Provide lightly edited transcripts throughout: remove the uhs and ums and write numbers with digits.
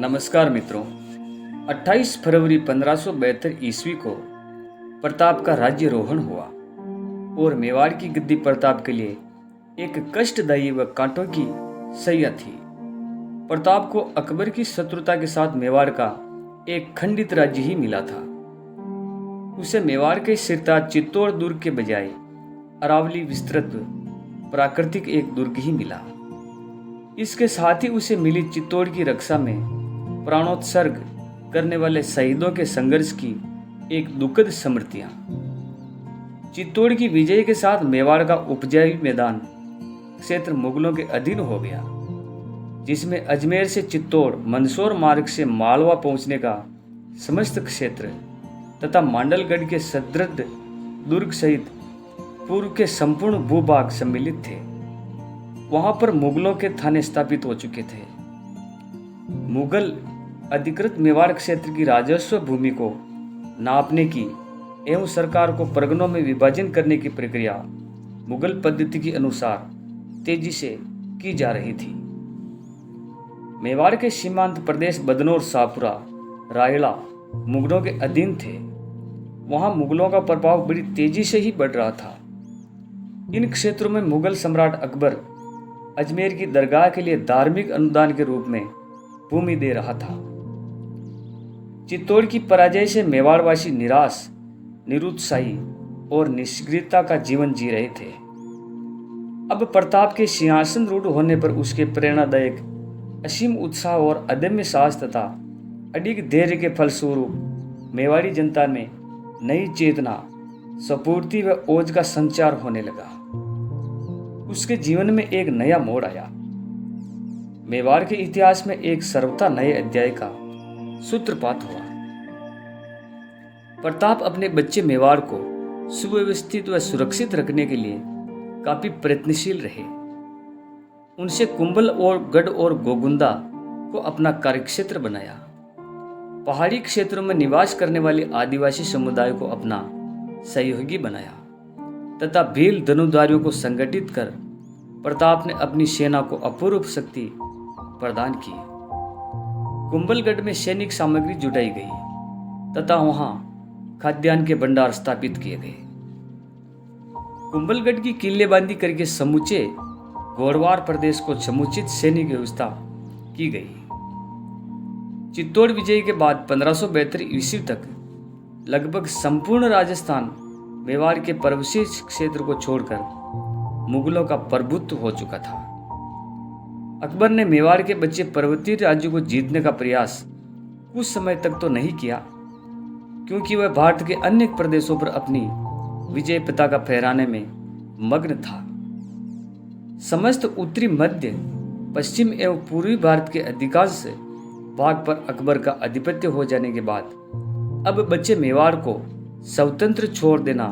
नमस्कार मित्रों। 28 फरवरी 1572 ईस्वी को प्रताप का राज्यरोहण हुआ और मेवाड़ की गद्दी प्रताप के लिए एक कष्टदायी व कांटों की सैया थी। प्रताप को अकबर की शत्रुता के साथ मेवाड़ का एक खंडित राज्य ही मिला था। उसे मेवाड़ के सिरताज चित्तौड़ दुर्ग के बजाय अरावली विस्तृत प्राकृतिक एक दुर्ग ही मिला। इसके साथ ही उसे मिली चित्तौड़ की रक्षा में प्राणोत्सर्ग करने वाले शहीदों के संघर्ष की एक दुखद स्मृतियां। चित्तौड़ की विजय के साथ मेवाड़ का उपजाऊ मैदान क्षेत्र मुगलों के अधीन हो गया, जिसमें अजमेर से चित्तौड़ मंदसौर मार्ग से मालवा पहुंचने का समस्त क्षेत्र तथा मांडलगढ़ के सदृढ़ दुर्ग सहित पूर्व के संपूर्ण भूभाग सम्मिलित थे। वहां पर मुगलों के थाने स्थापित हो चुके थे। मुगल अधिकृत मेवाड़ क्षेत्र की राजस्व भूमि को नापने की एवं सरकार को परगनों में विभाजन करने की प्रक्रिया मुगल पद्धति के अनुसार तेजी से की जा रही थी। मेवाड़ के सीमांत प्रदेश बदनौर, शाहपुरा, रायला मुगलों के अधीन थे। वहां मुगलों का प्रभाव बड़ी तेजी से ही बढ़ रहा था। इन क्षेत्रों में मुगल सम्राट अकबर अजमेर की दरगाह के लिए धार्मिक अनुदान के रूप में भूमि दे रहा था। चित्तौड़ की पराजय से मेवाड़वासी निराश, निरुत्साही और निष्क्रियता का जीवन जी रहे थे। अब प्रताप के सिंहासन रूढ़ होने पर उसके प्रेरणादायक असीम उत्साह और अदम्य साहस तथा अडिग धैर्य के फलस्वरूप मेवाड़ी जनता में नई चेतना, स्फूर्ति व ओज का संचार होने लगा। उसके जीवन में एक नया मोड़ आया। मेवाड़ के इतिहास में एक सर्वथा नए अध्याय का सूत्रपात हुआ। प्रताप अपने बच्चे मेवाड़ को सुव्यवस्थित व सुरक्षित रखने के लिए काफी प्रयत्नशील रहे। उनसे कुंभल और गढ़ और गोगुंदा को अपना कार्यक्षेत्र बनाया। पहाड़ी क्षेत्रों में निवास करने वाले आदिवासी समुदाय को अपना सहयोगी बनाया तथा भील धनुधारियों को संगठित कर प्रताप ने अपनी सेना को अपूर्व शक्ति प्रदान की। कुंभलगढ़ में सैनिक सामग्री जुटाई गई तथा वहां खाद्यान्न के भंडार स्थापित किए गए। कुंभलगढ़ की किल्लेबंदी करके समूचे गोरवार प्रदेश को समुचित सैनिक व्यवस्था की गई। चित्तौड़ विजय के बाद 1572 ईस्वी तक लगभग संपूर्ण राजस्थान मेवाड़ के पर्वतीय क्षेत्र को छोड़कर मुगलों का प्रभुत्व हो चुका था। अकबर ने मेवाड़ के बच्चे पर्वतीय राज्यों को जीतने का प्रयास कुछ समय तक तो नहीं किया, क्योंकि वह भारत के अन्य प्रदेशों पर अपनी विजय पताका फहराने में मग्न था। समस्त उत्तरी, मध्य, पश्चिम एवं पूर्वी भारत के अधिकांश भाग पर अकबर का आधिपत्य हो जाने के बाद अब बच्चे मेवाड़ को स्वतंत्र छोड़ देना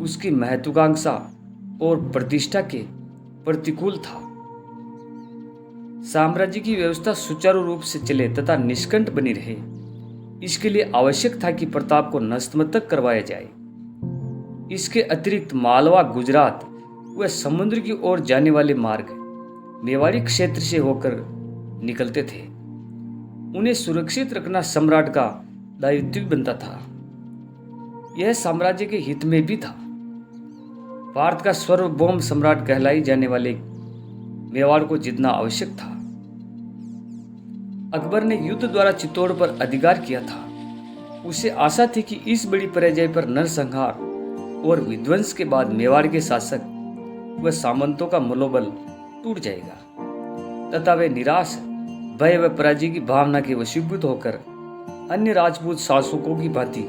उसकी महत्वाकांक्षा और प्रतिष्ठा के प्रतिकूल था। साम्राज्य की व्यवस्था सुचारू रूप से चले तथा निष्कंठ बनी रहे, इसके लिए आवश्यक था कि प्रताप को नतमस्तक करवाया जाए। इसके अतिरिक्त मालवा, गुजरात व समुद्र की ओर जाने वाले मार्ग मेवाड़ी क्षेत्र से होकर निकलते थे। उन्हें सुरक्षित रखना सम्राट का दायित्व बनता था। यह साम्राज्य के हित में भी था। भारत का सार्वभौम सम्राट कहलाई जाने वाले मेवाड़ को जीतना आवश्यक था। अकबर ने युद्ध द्वारा चित्तौड़ पर अधिकार किया था। उसे आशा थी कि इस बड़ी पराजय पर नरसंहार और विध्वंस के बाद मेवाड़ के शासक व सामंतों का मनोबल टूट जाएगा तथा वे निराश, भय व पराजय की भावना के वशीभूत होकर अन्य राजपूत शासकों की भांति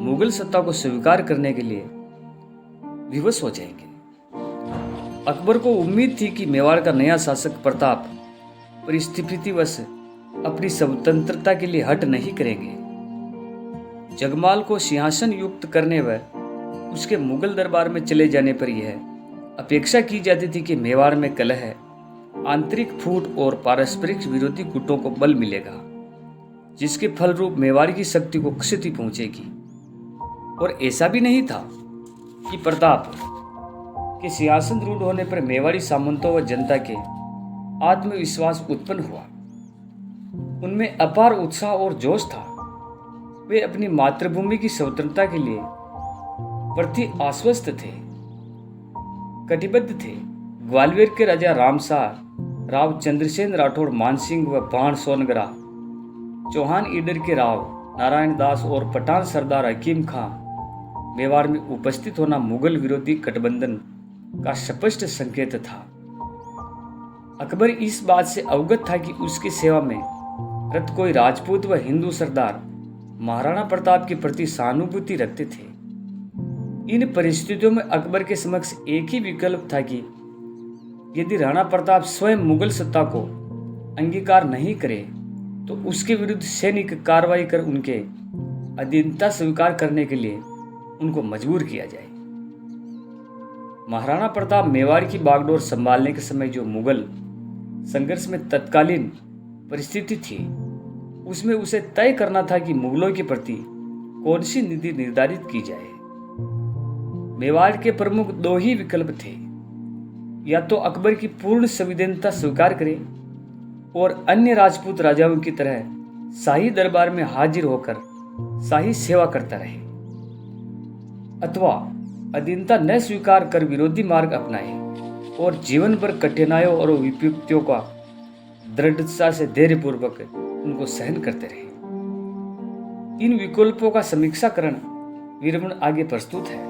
मुगल सत्ता को स्वीकार करने के लिए विवश हो जाएंगे। अकबर को उम्मीद थी कि मेवाड़ का नया शासक प्रताप परिस्थितिवश अपनी स्वतंत्रता के लिए हट नहीं करेंगे। जगमाल को सिंहासन युक्त करने व उसके मुगल दरबार में चले जाने पर यह अपेक्षा की जाती थी कि मेवाड़ में कलह, आंतरिक फूट और पारस्परिक विरोधी गुटों को बल मिलेगा, जिसके फलरूप मेवाड़ की शक्ति को क्षति पहुंचेगी। और ऐसा भी नहीं था कि प्रताप के सिंहासन रूढ़ होने पर मेवाड़ी सामंतों व जनता के आत्मविश्वास उत्पन्न हुआ। उनमें अपार उत्साह और जोश था। वे अपनी मातृभूमि की स्वतंत्रता के लिए प्रति आश्वस्त थे, कटिबद्ध थे। ग्वालियर के राजा रामशाह राव चंद्रसेन राठौड़, मानसिंह व बाण सोनगरा, चौहान ईडर के राव नारायण दास और पठान सरदार हकीम खां मेवाड़ में उपस्थित होना मुगल विरोधी गठबंधन का स्पष्ट संकेत था। अकबर इस बात से अवगत था कि उसकी सेवा में रत कोई राजपूत व हिंदू सरदार महाराणा प्रताप के प्रति सहानुभूति रखते थे। इन परिस्थितियों में अकबर के समक्ष एक ही विकल्प था कि यदि राणा प्रताप स्वयं मुगल सत्ता को अंगीकार नहीं करे तो उसके विरुद्ध सैनिक कार्रवाई कर उनके अधीनता स्वीकार करने के लिए उनको मजबूर किया जाए। महाराणा प्रताप मेवाड़ की बागडोर संभालने के समय जो मुगल संघर्ष में तत्कालीन परिस्थिति थी, उसमें उसे तय करना था कि मुगलों के प्रति कौन सी नीति निर्धारित की जाए। मेवाड़ के प्रमुख दो ही विकल्प थे, या तो अकबर की पूर्ण संविधानता स्वीकार करे और अन्य राजपूत राजाओं की तरह शाही दरबार में हाजिर होकर शाही सेवा करता रहे, अथवा अधीनता न स्वीकार कर विरोधी मार्ग अपनाए और जीवन भर कठिनाइयों और विपत्तियों का दृढ़ता से धैर्यपूर्वक उनको सहन करते रहे। इन विकल्पों का समीक्षाकरण विवरण आगे प्रस्तुत है।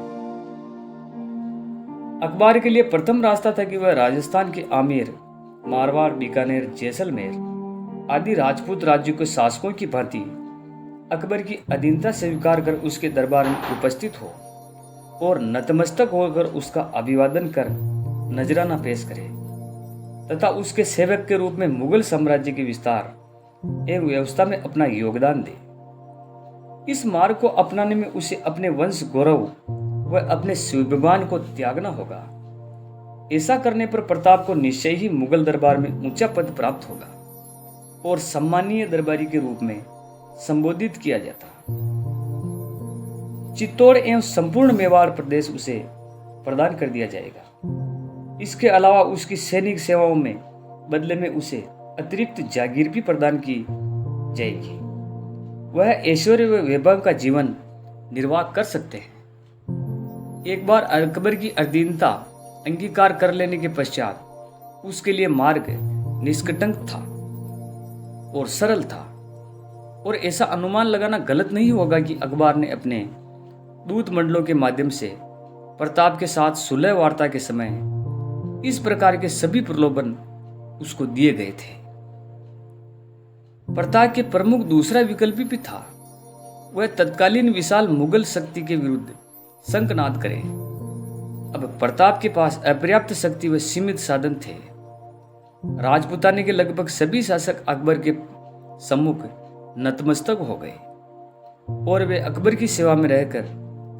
अकबर के लिए प्रथम रास्ता था कि वह राजस्थान के आमेर, मारवाड़, बीकानेर, जैसलमेर आदि राजपूत राज्यों के शासकों की भांति अकबर की अधीनता स्वीकार कर उसके दरबार में उपस्थित हो और नतमस्तक होकर उसका अभिवादन कर नजराना पेश करे तथा उसके सेवक के रूप में मुगल साम्राज्य के विस्तार एवं व्यवस्था में अपना योगदान दे। इस मार्ग को अपनाने में उसे अपने वंश गौरव व अपने स्वाभिमान को त्यागना होगा। ऐसा करने पर प्रताप को निश्चय ही मुगल दरबार में ऊंचा पद प्राप्त होगा और सम्मानीय दरबारी के रूप में संबोधित किया जाता। चित्तौड़ एवं संपूर्ण मेवाड़ प्रदेश उसे प्रदान कर दिया जाएगा। इसके अलावा उसकी सैनिक सेवाओं में बदले में उसे अतिरिक्त जागीर भी प्रदान की जाएगी। वह ऐश्वर्य व वैभव का जीवन निर्वाह कर सकते हैं। एक बार अकबर की अधीनता अंगीकार कर लेने के पश्चात उसके लिए मार्ग निष्कंटक था और सरल था, और ऐसा अनुमान लगाना गलत नहीं होगा कि अकबर ने अपने दूत मंडलों के माध्यम से प्रताप के साथ सुलह वार्ता के समय इस प्रकार के सभी प्रलोभन उसको दिए गए थे। प्रताप के प्रमुख दूसरा विकल्प भी था। वह तत्कालीन विशाल मुगल शक्ति के विरुद्ध शंखनाद करे। अब प्रताप के पास अपर्याप्त शक्ति व सीमित साधन थे। राजपुताने के लगभग सभी शासक अकबर के सम्मुख नतमस्तक हो गए और वे अकबर की सेवा में रहकर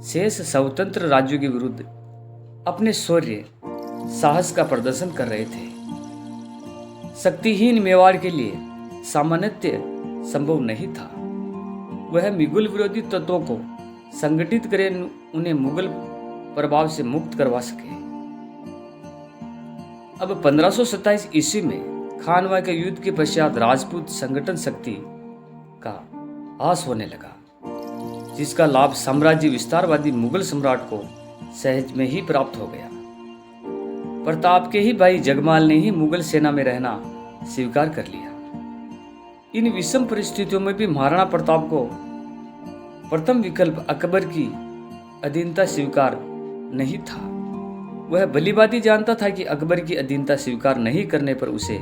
शेष स्वतंत्र राज्यों के विरुद्ध अपने शौर्य साहस का प्रदर्शन कर रहे थे। शक्तिहीन मेवाड़ के लिए सामंजस्य संभव नहीं था। वह मुगल विरोधी तत्वों को संगठित करे, उन्हें मुगल प्रभाव से मुक्त करवा सके। अब 1527 ईस्वी में खानवा के युद्ध के पश्चात राजपूत संगठन शक्ति का ह्रास होने लगा, जिसका लाभ साम्राज्य विस्तारवादी मुगल सम्राट को सहज में ही प्राप्त हो गया। प्रताप के ही भाई जगमाल ने ही मुगल सेना में रहना स्वीकार कर लिया। इन विषम परिस्थितियों में भी महाराणा प्रताप को प्रथम विकल्प अकबर की अधीनता स्वीकार नहीं था। वह भलीभांति जानता था कि अकबर की अधीनता स्वीकार नहीं करने पर उसे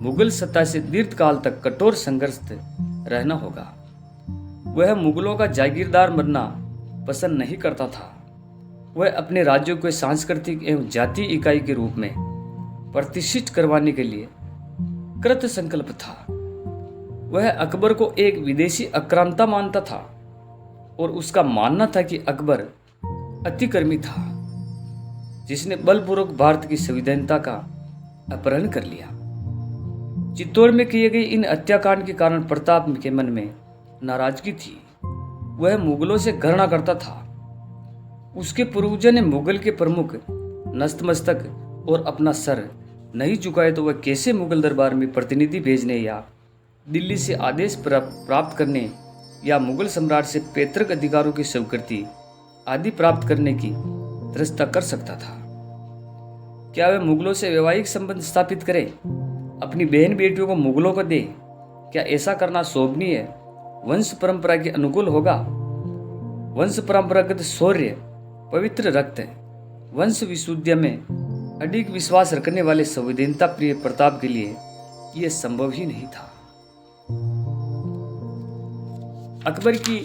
मुगल सत्ता से दीर्घकाल तक कठोर संघर्ष रहना होगा। वह मुगलों का जागीरदार बनना पसंद नहीं करता था। वह अपने राज्यों को सांस्कृतिक एवं जातीय इकाई के रूप में प्रतिष्ठित करवाने के लिए कृत संकल्प था। वह अकबर को एक विदेशी आक्रांता मानता था और उसका मानना था कि अकबर अतिक्रमी था, जिसने बलपूर्वक भारत की संविधानता का अपहरण कर लिया। चित्तौड़ में किए गए इन हत्याकांड के कारण प्रताप के मन में नाराजगी थी। वह मुगलों से घृणा करता था। उसके पूर्वजों ने मुगल के प्रमुख नतमस्तक और अपना सर नहीं झुकाए तो वह कैसे मुगल दरबार में प्रतिनिधि भेजने या दिल्ली से आदेश प्राप्त करने या मुगल सम्राट से पैतृक अधिकारों की स्वीकृति आदि प्राप्त करने की दृष्टता कर सकता था। क्या वह मुगलों से वैवाहिक संबंध स्थापित करे, अपनी बहन बेटियों को मुगलों को दे? क्या ऐसा करना शोभनीय वंश परंपरा के अनुकूल होगा? वंश परंपरागत शौर्य, पवित्र रक्त, वंश विशुद्ध में अडिग विश्वास रखने वाले संवेदनता प्रिय प्रताप के लिए यह संभव ही नहीं था। अकबर की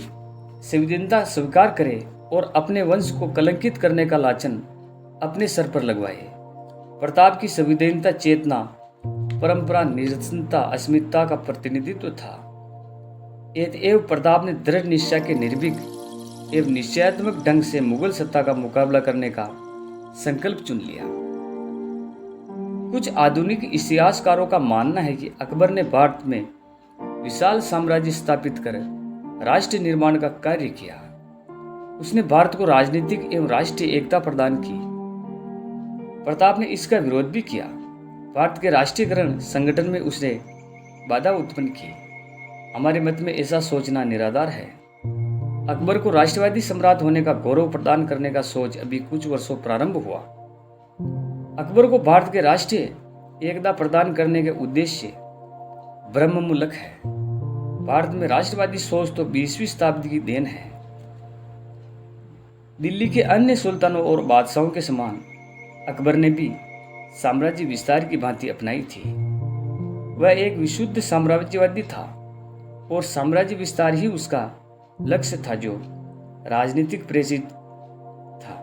संवेदनता स्वीकार करे और अपने वंश को कलंकित करने का लांछन अपने सर पर लगवाए। प्रताप की संवेदनता चेतना, परंपरा, निरंतरता, अस्मिता का प्रतिनिधित्व था। एवं प्रताप ने दृढ़ निश्चय के निर्भीक एवं निश्चयात्मक ढंग से मुगल सत्ता का मुकाबला करने का संकल्प चुन लिया। कुछ आधुनिक इतिहासकारों का मानना है कि अकबर ने भारत में विशाल साम्राज्य स्थापित कर राष्ट्र निर्माण का कार्य किया। उसने भारत को राजनीतिक एवं राष्ट्रीय एकता प्रदान की। प्रताप ने इसका विरोध भी किया। भारत के राष्ट्रीयकरण संगठन में उसने बाधा उत्पन्न की। हमारे मत में ऐसा सोचना निराधार है। अकबर को राष्ट्रवादी सम्राट होने का गौरव प्रदान करने का सोच अभी कुछ वर्षों प्रारंभ हुआ। अकबर को भारत के राष्ट्रीय एकता प्रदान करने के उद्देश्य ब्रह्ममूलक है। भारत में राष्ट्रवादी सोच तो 20वीं शताब्दी की देन है। दिल्ली के अन्य सुल्तानों और बादशाहों के समान अकबर ने भी साम्राज्य विस्तार की भांति अपनाई थी। वह एक विशुद्ध साम्राज्यवादी था और साम्राज्य विस्तार ही उसका लक्ष्य था, जो राजनीतिक प्रेरित था।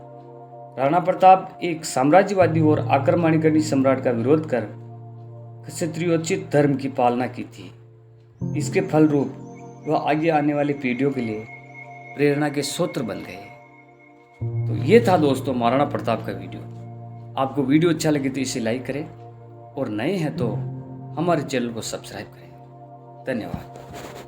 राणा प्रताप एक साम्राज्यवादी और आक्रमणकारी सम्राट का विरोध कर क्षत्रियोचित धर्म की पालना की थी। इसके फलरूप वह आगे आने वाली पीढ़ियों के लिए प्रेरणा के स्रोत बन गए। तो ये था दोस्तों महाराणा प्रताप का वीडियो। आपको वीडियो अच्छा लगे तो इसे लाइक करें और नए हैं तो हमारे चैनल को सब्सक्राइब करें। धन्यवाद।